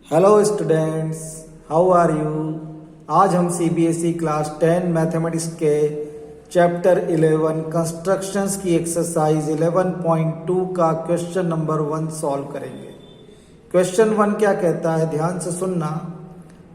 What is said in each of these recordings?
Hello students, how are you. आज हम CBSE class 10 mathematics के चैप्टर 11 कंस्ट्रक्शंस की एक्सरसाइज 11.2 का क्वेश्चन नंबर 1 सॉल्व करेंगे। क्वेश्चन 1 क्या कहता है, ध्यान से सुनना।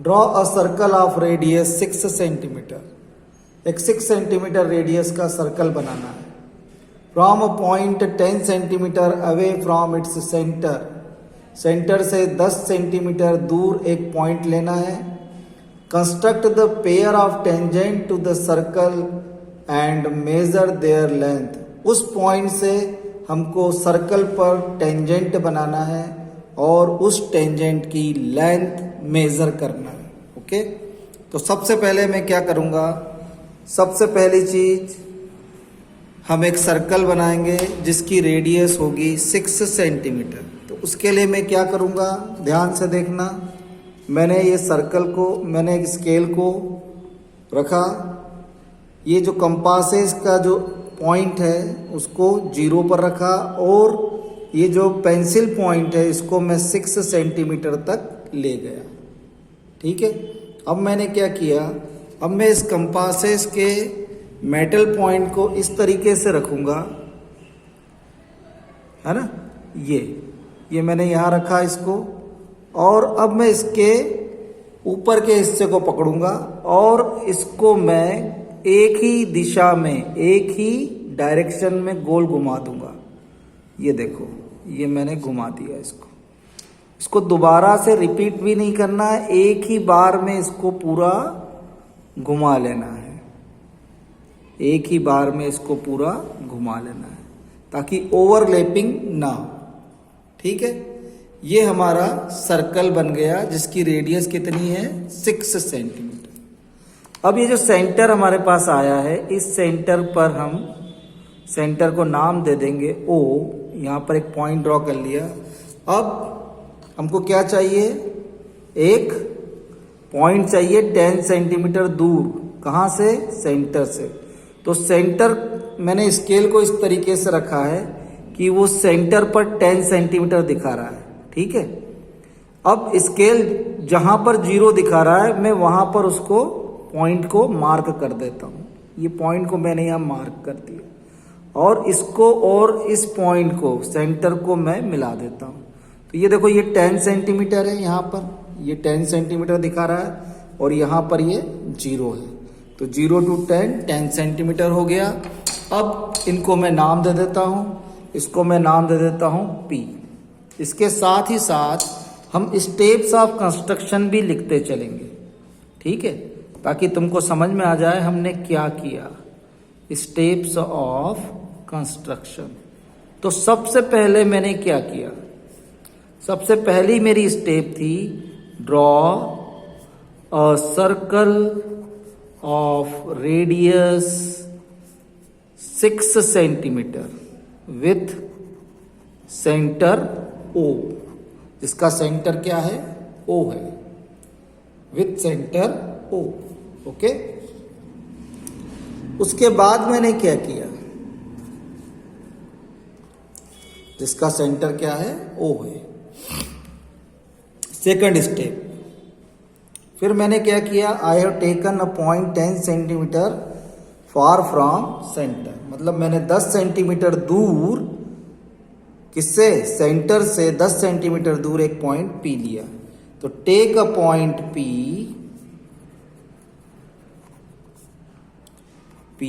Draw a circle of radius 6 centimetre. एक 6 सेंटीमीटर रेडियस का सर्कल बनाना है। From a point 10 centimetre away from its centre. Centre से 10 सेंटीमीटर दूर एक पॉइंट लेना है। Construct the pair of tangent to the circle and measure their length. उस पॉइंट से हमको सर्कल पर टेंजेंट बनाना है और उस टेंजेंट की लेंथ मेजर करना है। ओके, तो सबसे पहले मैं क्या करूंगा, सबसे पहली चीज हम एक सर्कल बनाएंगे जिसकी रेडियस होगी 6 सेंटीमीटर। तो उसके लिए मैं क्या करूँगा, ध्यान से देखना। मैंने ये सर्कल को, मैंने एक स्केल को रखा। ये जो कंपास है इसका जो पॉइंट है उसको 0 पर रखा और ये जो पेंसिल पॉइंट है इसको मैं 6 सेंटीमीटर तक ले गया। ठीक है, अब मैंने क्या किया, अब मैं इस कंपासेस के मेटल पॉइंट को इस तरीके से रखूंगा, है ना। ये मैंने यहाँ रखा इसको, और अब मैं इसके ऊपर के हिस्से को पकड़ूंगा और इसको मैं एक ही दिशा में, एक ही डायरेक्शन में गोल घुमा दूंगा। ये देखो, ये मैंने घुमा दिया इसको दोबारा से रिपीट भी नहीं करना है, एक ही बार में इसको पूरा घुमा लेना है। एक ही बार में इसको पूरा घुमा लेना है ताकि ओवरलैपिंग ना हो। ठीक है, ये हमारा सर्कल बन गया जिसकी रेडियस कितनी है, 6 सेंटीमीटर। अब ये जो सेंटर हमारे पास आया है, इस सेंटर पर हम सेंटर को नाम दे देंगे O। यहाँ पर एक पॉइंट ड्रॉ कर लिया। अब हमको क्या चाहिए, एक पॉइंट चाहिए 10 सेंटीमीटर दूर। कहाँ से, सेंटर से। तो सेंटर, मैंने स्केल को इस तरीके से रखा है कि वो सेंटर पर 10 सेंटीमीटर दिखा रहा है। ठीक है, अब स्केल जहां पर 0 दिखा रहा है मैं वहां पर उसको पॉइंट को मार्क कर देता हूं। ये पॉइंट को मैंने यहां मार्क कर दिया और इसको और इस पॉइंट को, सेंटर को मैं मिला देता हूं। तो ये देखो, ये 10 सेंटीमीटर है, यहाँ पर ये 10 सेंटीमीटर दिखा रहा है और यहाँ पर ये 0 है। तो 0 to 10 सेंटीमीटर हो गया। अब इनको मैं नाम दे देता हूं, इसको मैं नाम दे देता हूं P। इसके साथ ही साथ हम स्टेप्स ऑफ कंस्ट्रक्शन भी लिखते चलेंगे। ठीक है, ताकि तुमको समझ में आ जाए हमने क्या किया। Steps of construction. तो सबसे पहले मैंने क्या किया, सबसे पहली मेरी स्टेप थी draw a circle of radius 6 centimetre with centre O। इसका सेंटर क्या है, O है, विथ सेंटर O। ओके, उसके बाद मैंने क्या किया, जिसका सेंटर क्या है, O है। सेकंड स्टेप, फिर मैंने क्या किया, I have taken a point 10 centimetre far from centre. मतलब मैंने 10 सेंटीमीटर दूर, किससे, सेंटर से 10 सेंटीमीटर दूर एक पॉइंट P लिया। तो take a point P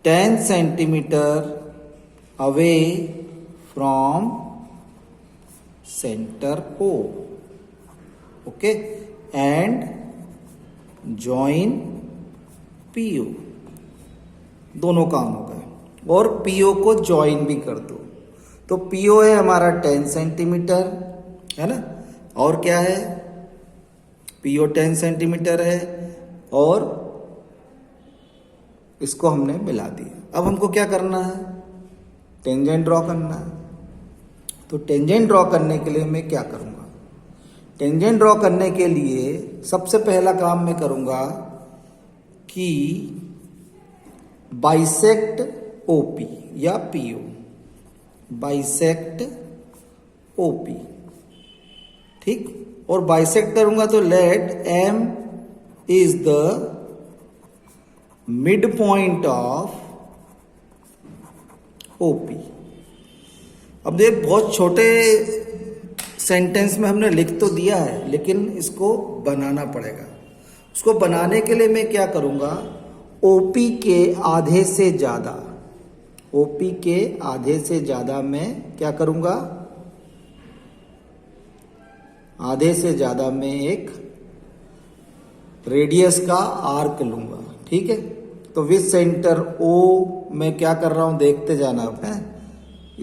10 centimetre away from centre O। Okay, and join PO। दोनों काम हो गए और PO को जॉइन भी कर दो। तो PO है हमारा 10 सेंटीमीटर, है ना, और क्या है, PO 10 सेंटीमीटर है और इसको हमने मिला दिया। अब हमको क्या करना है, टेंजेंट ड्रॉ करना है। तो टेंजेंट ड्रॉ करने के लिए मैं क्या करूंगा, टेंजेंट ड्रॉ करने के लिए सबसे पहला काम मैं करूंगा कि बाइसेक्ट OP या PO, बाइसेक्ट OP। ठीक, और बाइसेक्ट करूंगा तो let M is the mid point of OP. अब देख, बहुत छोटे सेंटेंस में हमने लिख तो दिया है, लेकिन इसको बनाना पड़ेगा। उसको बनाने के लिए मैं क्या करूंगा, ओपी के आधे से ज्यादा, ओपी के आधे से ज्यादा मैं क्या करूंगा, आधे से ज्यादा मैं एक रेडियस का आर्क लूंगा। ठीक है, तो विद सेंटर ओ मैं क्या कर रहा हूं, देखते जाना है।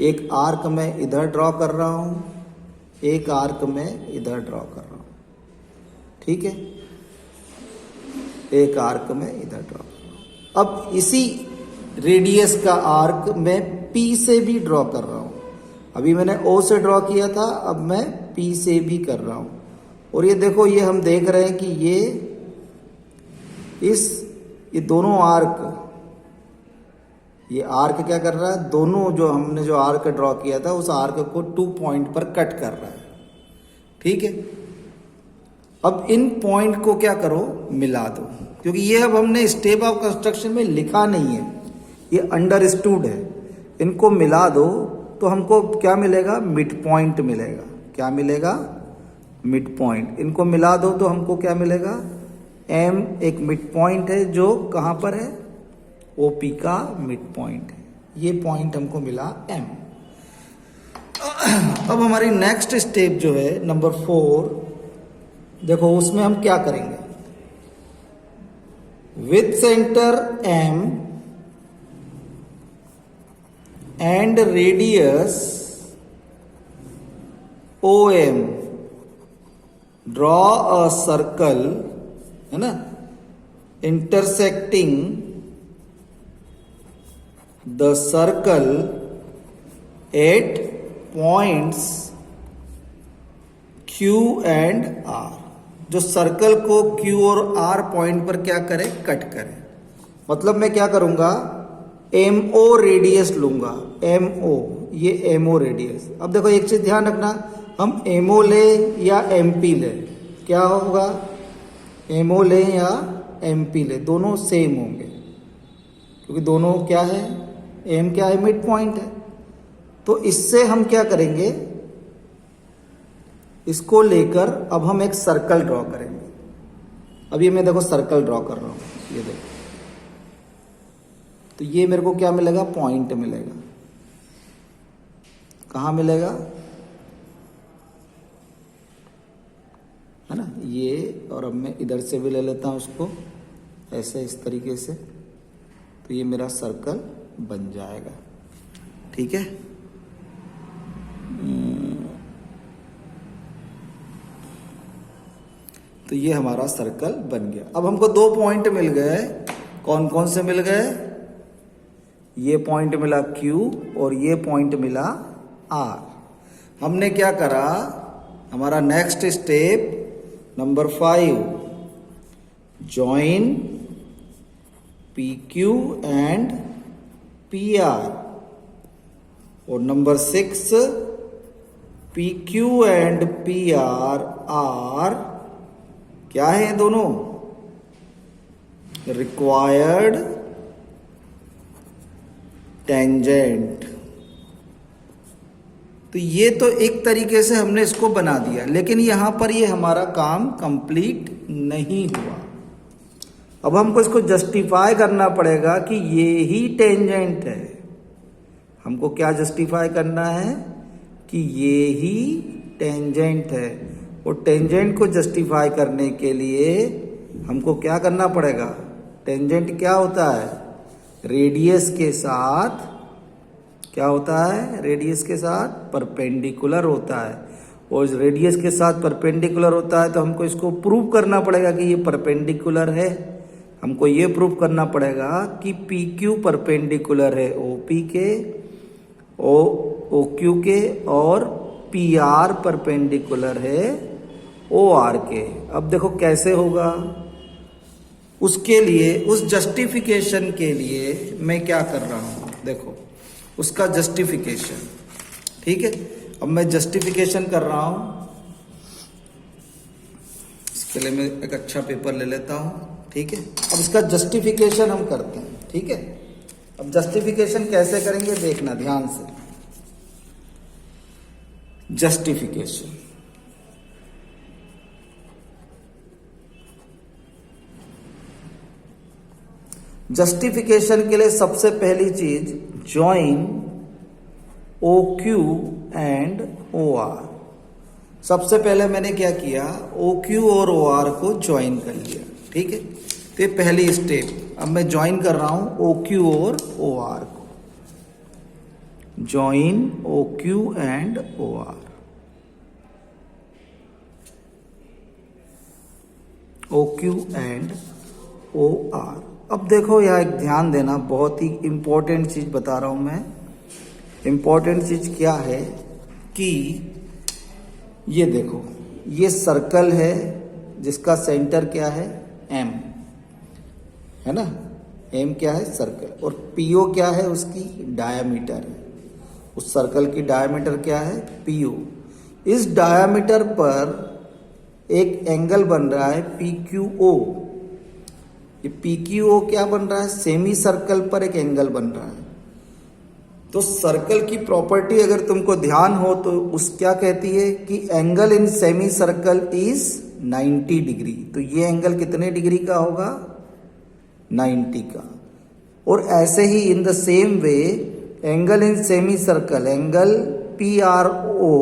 एक आर्क मैं इधर ड्रॉ कर रहा हूं, एक आर्क मैं इधर ड्रॉ कर रहा हूं। ठीक है, एक आर्क में इधर ड्रॉ कर रहा हूं। अब इसी रेडियस का आर्क मैं P से भी ड्रॉ कर रहा हूं। अभी मैंने O से ड्रॉ किया था, अब मैं P से भी कर रहा हूं। और ये देखो, ये हम देख रहे हैं कि ये दोनों आर्क, ये आर्क क्या कर रहा है, दोनों जो हमने जो आर्क ड्रॉ किया था उस आर्क को 2 पॉइंट पर कट कर रहा है। ठीक है, अब इन पॉइंट को क्या करो, मिला दो, क्योंकि ये अब हमने स्टेप ऑफ कंस्ट्रक्शन में लिखा नहीं है, ये अंडरस्टूड है। इनको मिला दो तो हमको क्या मिलेगा, मिड पॉइंट मिलेगा। क्या मिलेगा, मिड पॉइंट। इनको मिला दो तो हमको क्या मिलेगा, एम एक मिड पॉइंट है जो कहां पर है, ओपी का मिड पॉइंट है। ये पॉइंट हमको मिला एम। अब हमारी नेक्स्ट स्टेप जो है नंबर 4, देखो उसमें हम क्या करेंगे, with centre M and radius O M draw a circle, है ना, intersecting the circle at points Q and R। जो सर्कल को Q और R पॉइंट पर क्या करें, कट करें। मतलब मैं क्या करूंगा, MO रेडियस लूंगा, MO, ये MO रेडियस। अब देखो एक चीज ध्यान रखना, हम MO ले या MP ले, क्या होगा, MO ले या MP ले, दोनों सेम होंगे, क्योंकि दोनों क्या है, M क्या है, मिड पॉइंट है। तो इससे हम क्या करेंगे, इसको लेकर अब हम एक सर्कल ड्रॉ करेंगे। अब ये मैं देखो सर्कल ड्रॉ कर रहा हूं, ये देखो, तो ये मेरे को क्या मिलेगा, पॉइंट मिलेगा। कहां मिलेगा, है ना, ये। और अब मैं इधर से भी ले लेता हूं उसको, ऐसे इस तरीके से, तो ये मेरा सर्कल बन जाएगा। ठीक है, तो ये हमारा सर्कल बन गया। अब हमको 2 पॉइंट मिल गए, कौन कौन से मिल गए, ये पॉइंट मिला Q और ये पॉइंट मिला R। हमने क्या करा, हमारा next step number 5, join PQ and PR। और number 6, PQ and PR are क्या है, ये दोनों रिक्वायर्ड टेंजेंट। तो ये तो एक तरीके से हमने इसको बना दिया, लेकिन यहां पर ये हमारा काम कंप्लीट नहीं हुआ। अब हमको इसको जस्टिफाई करना पड़ेगा कि ये ही टेंजेंट है। हमको क्या जस्टिफाई करना है कि ये ही टेंजेंट है। और टेंजेंट को जस्टिफाई करने के लिए हमको क्या करना पड़ेगा, टेंजेंट क्या होता है, रेडियस के साथ क्या होता है, रेडियस के साथ परपेंडिकुलर होता है। और रेडियस के साथ परपेंडिकुलर होता है तो हमको इसको प्रूव करना पड़ेगा कि ये परपेंडिकुलर है। हमको ये प्रूव करना पड़ेगा कि PQ परपेंडिकुलर है OP के, OQ के, और PR परपेंडिकुलर है OR के। अब देखो कैसे होगा, उसके लिए, उस जस्टिफिकेशन के लिए मैं क्या कर रहा हूं, देखो उसका जस्टिफिकेशन। ठीक है, अब मैं जस्टिफिकेशन कर रहा हूं। चलिए मैं एक अच्छा पेपर ले लेता हूँ, ठीक है। अब इसका जस्टिफिकेशन हम करते हैं, ठीक है। अब जस्टिफिकेशन कैसे करेंगे देखना ध्यान से। जस्टिफिकेशन, जस्टिफिकेशन के लिए सबसे पहली चीज join O Q and O R. सबसे पहले मैंने क्या किया, ओ क्यू और ओ आर को ज्वाइन कर लिया, ठीक है। तो ये पहली स्टेप। अब मैं ज्वाइन कर रहा हूं ओ क्यू और ओ आर को। Join O Q and O R, O Q and O R. अब देखो यह एक ध्यान देना, बहुत ही इंपॉर्टेंट चीज बता रहा हूं मैं। इंपॉर्टेंट चीज क्या है कि ये देखो, ये सर्कल है जिसका सेंटर क्या है, एम है ना। एम क्या है, सर्कल, और पीओ क्या है, उसकी डायामीटर है। उस सर्कल की डायामीटर क्या है, पीओ। इस डायामीटर पर एक एंगल बन रहा है पीक्यूओ। ये पीक्यूओ क्या बन रहा है, सेमी सर्कल पर एक एंगल बन रहा है। तो सर्कल की प्रॉपर्टी अगर तुमको ध्यान हो तो उस क्या कहती है कि angle in semi circle is 90 degree. तो ये एंगल कितने डिग्री का होगा, 90 का। और ऐसे ही in the same way angle in semicircle, angle P R O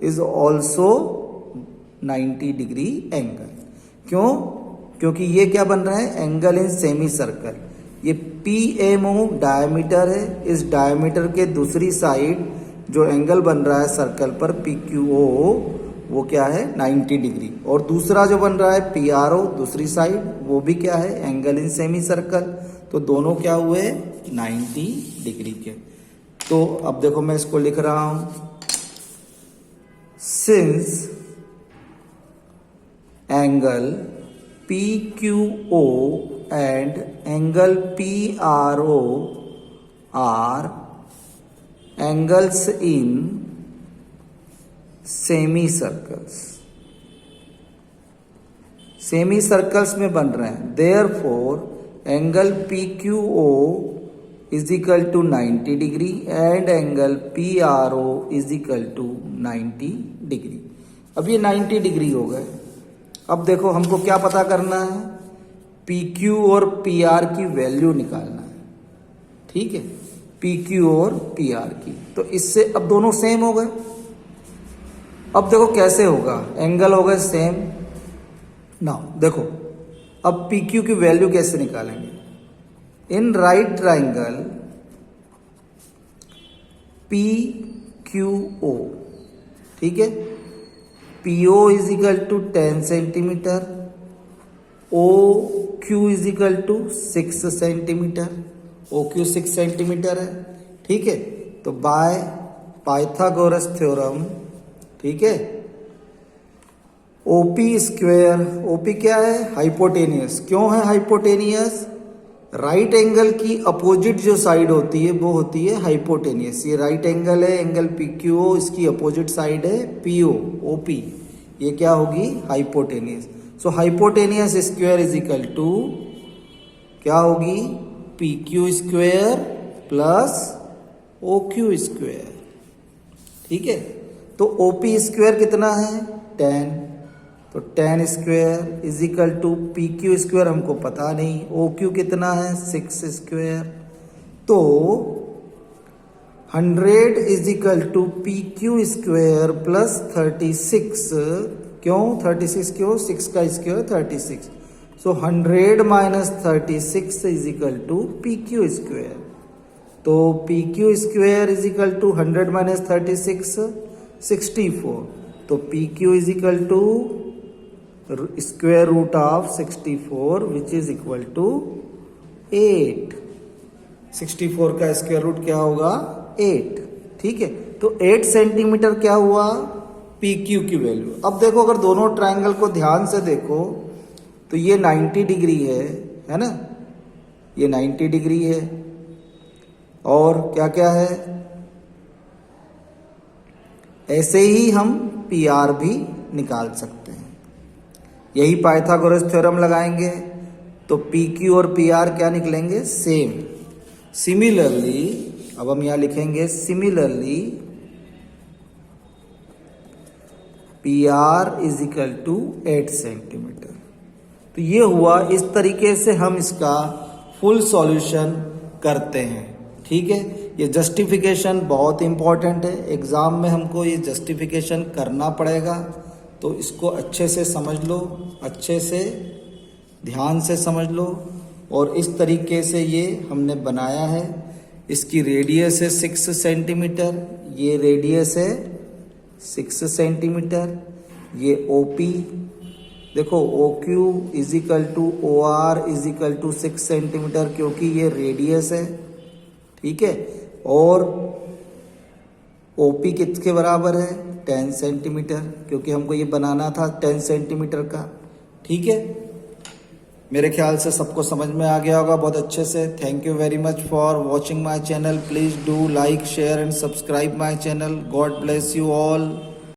is also 90 degree angle. क्यों, क्योंकि ये क्या बन रहा है, एंगल इन सेमी सर्कल। ये पी एम ओ डायमीटर है, इस डायमीटर के दूसरी साइड जो एंगल बन रहा है सर्कल पर पी क्यू ओ, वो क्या है, 90 डिग्री। और दूसरा जो बन रहा है पी आर ओ दूसरी साइड, वो भी क्या है, एंगल इन सेमी सर्कल। तो दोनों क्या हुए, 90 डिग्री के। तो अब देखो मैं इसको लिख रहा हूं, since angle P Q O and angle PRO are angles in semicircles, semicircles में बन रहे हैं। Therefore angle PQO is equal to 90 degree and angle PRO is equal to 90 degree. अब ये 90 डिग्री हो गए। अब देखो हमको क्या पता करना है, PQ और PR की वैल्यू निकालना है, ठीक है। PQ और PR की, तो इससे अब दोनों सेम हो गए। अब देखो कैसे होगा, एंगल हो गए सेम। नाउ देखो अब PQ की वैल्यू कैसे निकालेंगे। इन राइट ट्राइंगल PQO, ठीक है, PO is equal to 10 centimetre, OQ is equal to 6 centimetre, OQ 6 centimetre है, ठीक है। तो बाय पाइथागोरस थ्योरम, ठीक है, OP स्क्वायर, OP क्या है, हाइपोटेनियस। क्यों है हाइपोटेनियस, राइट एंगल की अपोजिट जो साइड होती है वो होती है हाइपोटेनियस। ये राइट एंगल है, एंगल PQO, इसकी अपोजिट साइड है PO, OP, ये क्या होगी, hypotenuse. So hypotenuse square is equal to क्या होगी, PQ square plus OQ square, ठीक है। तो OP स्क्वायर कितना है, 10, तो 10 square is equal to PQ square हमको पता नहीं, OQ कितना है, 6 स्क्वायर। तो 100 is equal to PQ square plus 36। क्यों 36, क्यों 6 का square 36। So 100 minus 36 is equal to PQ square. तो PQ square is equal to 100 minus 36, 64। तो PQ is equal to square root of 64 which is equal to 8। 64 का square root क्या होगा, 8, ठीक है। तो 8 सेंटीमीटर क्या हुआ, PQ की वैल्यू। अब देखो अगर दोनों ट्रायंगल को ध्यान से देखो तो ये 90 डिग्री है ना, ये 90 डिग्री है, और क्या क्या है, ऐसे ही हम PR भी निकाल सकते हैं। यही पाइथागोरस थ्योरम लगाएंगे तो पी क्यू और पी आर क्या निकलेंगे, सेम। सिमिलरली अब हम यहां लिखेंगे similarly P R is equal to 8 centimetre. तो ये हुआ, इस तरीके से हम इसका फुल सॉल्यूशन करते हैं। ठीक है, ये जस्टिफिकेशन बहुत इंपॉर्टेंट है, एग्जाम में हमको ये जस्टिफिकेशन करना पड़ेगा। तो इसको अच्छे से समझ लो, अच्छे से ध्यान से समझ लो। और इस तरीके से ये हमने बनाया है। इसकी रेडियस है 6 सेंटीमीटर, ये रेडियस है 6 सेंटीमीटर। ये OP देखो, OQ is equal to OR is equal to 6 centimetre, क्योंकि ये रेडियस है। ठीक है, और OP किसके बराबर है, 10 सेंटीमीटर, क्योंकि हमको ये बनाना था 10 सेंटीमीटर का। ठीक है, मेरे ख्याल से सबको समझ में आ गया होगा बहुत अच्छे से। Thank you very much for watching my channel. Please do like, share and subscribe my channel. God bless you all.